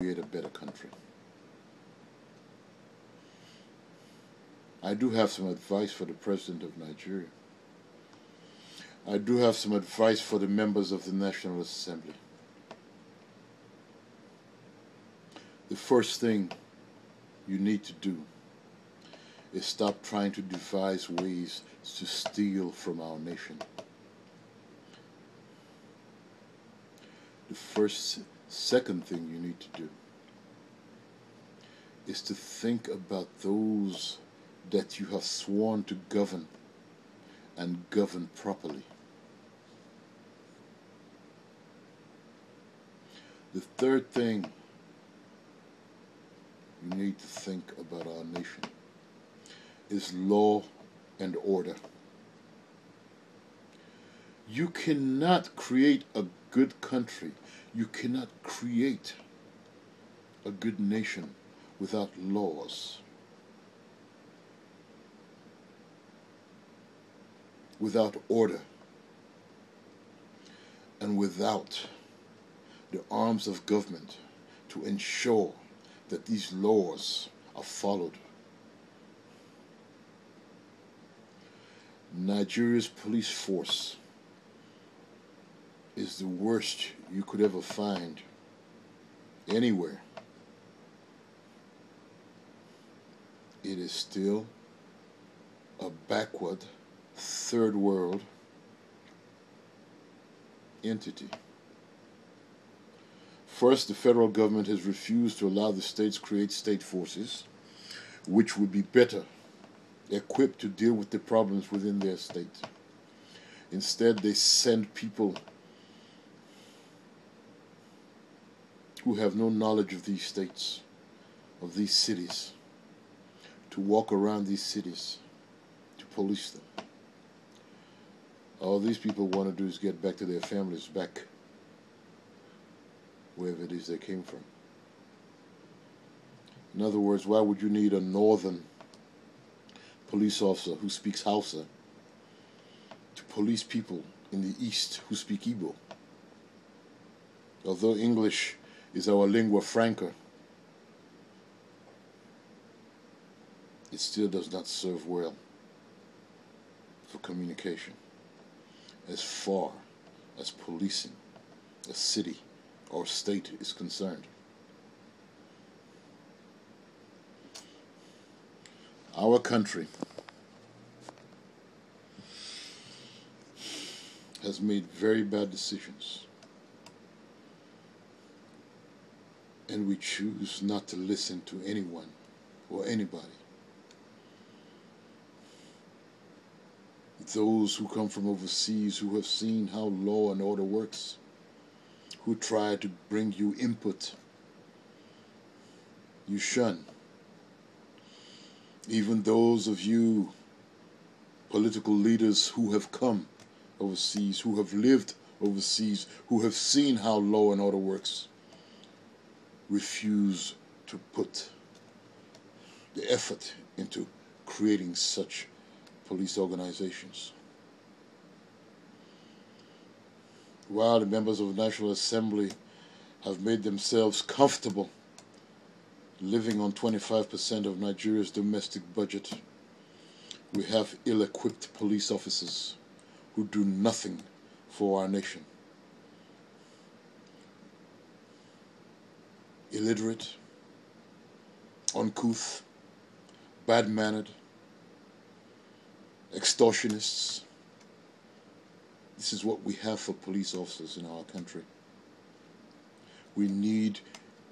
create a better country. I do have some advice for the President of Nigeria. I do have some advice for the members of the National Assembly. The first thing you need to do is stop trying to devise ways to steal from our nation. The second thing you need to do is to think about those that you have sworn to govern and govern properly. The third thing you need to think about our nation is law and order. You cannot create a good country, you cannot create a good nation without laws, without order, and without the arms of government to ensure that these laws are followed. Nigeria's police force is the worst you could ever find anywhere. It is still a backward, third world entity. First, the federal government has refused to allow the states to create state forces, which would be better equipped to deal with the problems within their state. Instead, they send people who have no knowledge of these states, of these cities, to walk around these cities, to police them. All these people want to do is get back to their families, back wherever it is they came from. In other words, why would you need a northern police officer who speaks Hausa to police people in the east who speak Igbo? Although English is our lingua franca, it still does not serve well for communication as far as policing a city or state is concerned. Our country has made very bad decisions, and we choose not to listen to anyone or anybody. Those who come from overseas, who have seen how law and order works, who try to bring you input, you shun. Even those of you political leaders who have come overseas, who have lived overseas, who have seen how law and order works, refuse to put the effort into creating such police organizations. While the members of the National Assembly have made themselves comfortable living on 25% of Nigeria's domestic budget, we have ill-equipped police officers who do nothing for our nation. Illiterate, uncouth, bad-mannered, extortionists. This is what we have for police officers in our country. We need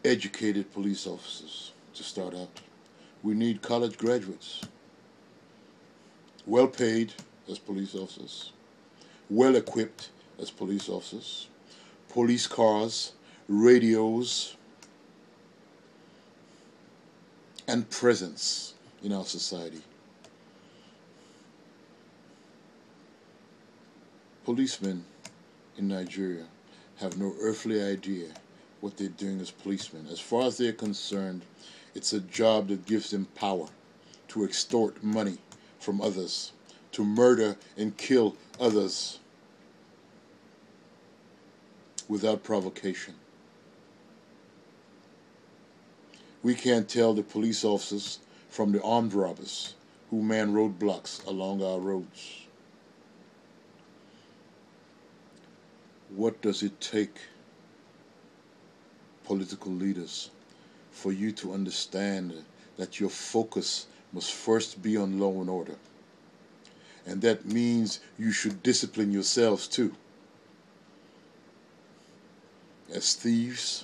educated police officers to start out. We need college graduates, well paid as police officers, well equipped as police officers, police cars, radios, and presence in our society. Policemen in Nigeria have no earthly idea what they're doing as policemen. As far as they're concerned, it's a job that gives them power to extort money from others, to murder and kill others without provocation. We can't tell the police officers from the armed robbers who man roadblocks along our roads. What does it take, political leaders, for you to understand that your focus must first be on law and order? And that means you should discipline yourselves too. As thieves,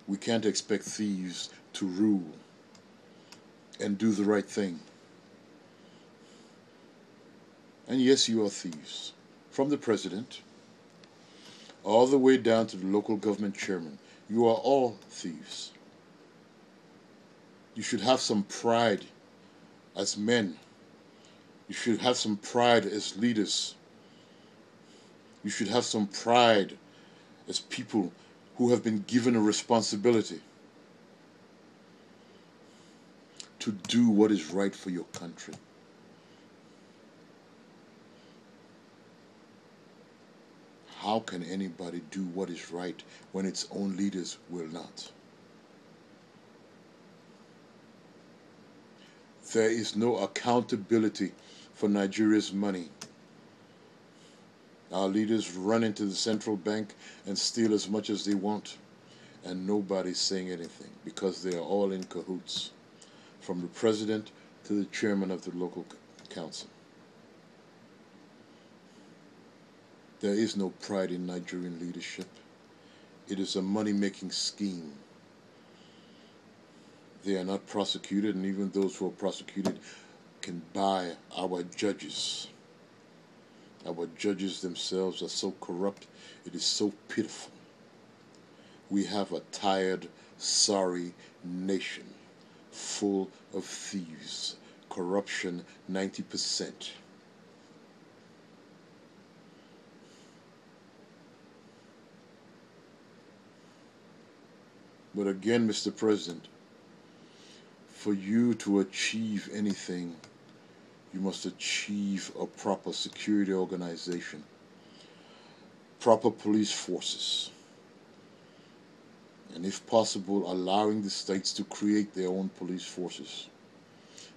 we can't expect thieves to rule and do the right thing. And yes, you are thieves. From the president all the way down to the local government chairman, you are all thieves. You should have some pride as men. You should have some pride as leaders. You should have some pride as people who have been given a responsibility to do what is right for your country. How can anybody do what is right when its own leaders will not? There is no accountability for Nigeria's money. Our leaders run into the central bank and steal as much as they want, and nobody's saying anything because they are all in cahoots, from the president to the chairman of the local council. There is no pride in Nigerian leadership. It is a money-making scheme. They are not prosecuted, and even those who are prosecuted can buy our judges. Our judges themselves are so corrupt, it is so pitiful. We have a tired, sorry nation full of thieves. Corruption 90%. But again, Mr. President, for you to achieve anything, you must achieve a proper security organization, proper police forces, and if possible, allowing the states to create their own police forces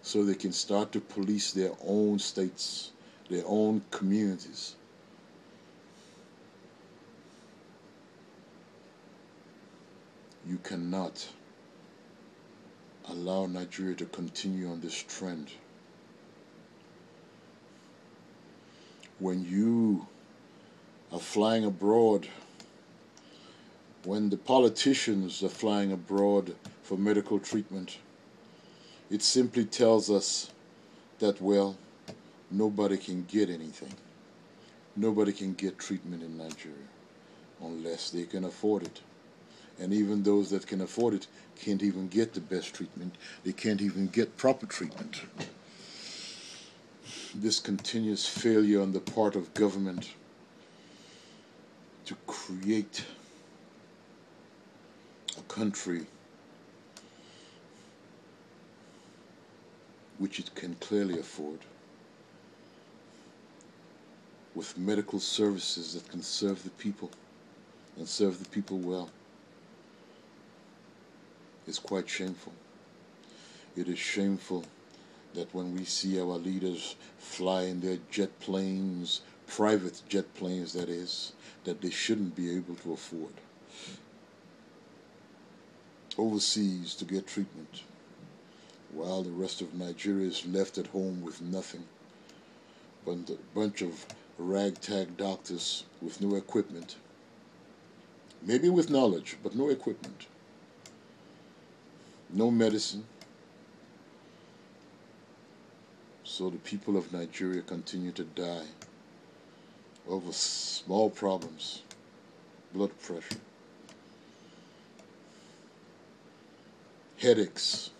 so they can start to police their own states, their own communities. You cannot allow Nigeria to continue on this trend. When you are flying abroad, when the politicians are flying abroad for medical treatment, it simply tells us that, well, nobody can get anything. Nobody can get treatment in Nigeria unless they can afford it. And even those that can afford it can't even get the best treatment. They can't even get proper treatment. This continuous failure on the part of government to create a country which it can clearly afford, with medical services that can serve the people and serve the people well, is quite shameful. It is shameful that when we see our leaders fly in their jet planes, private jet planes that is, that they shouldn't be able to afford, overseas to get treatment, while the rest of Nigeria is left at home with nothing but a bunch of ragtag doctors with no equipment, maybe with knowledge, but no equipment, no medicine. So the people of Nigeria continue to die over small problems, blood pressure, headaches.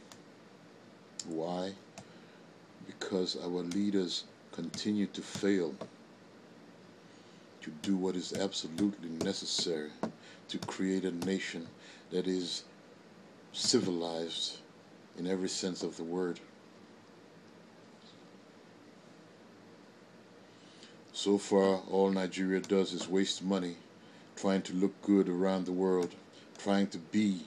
Why? Because our leaders continue to fail to do what is absolutely necessary to create a nation that is civilized in every sense of the word. So far, all Nigeria does is waste money trying to look good around the world, trying to be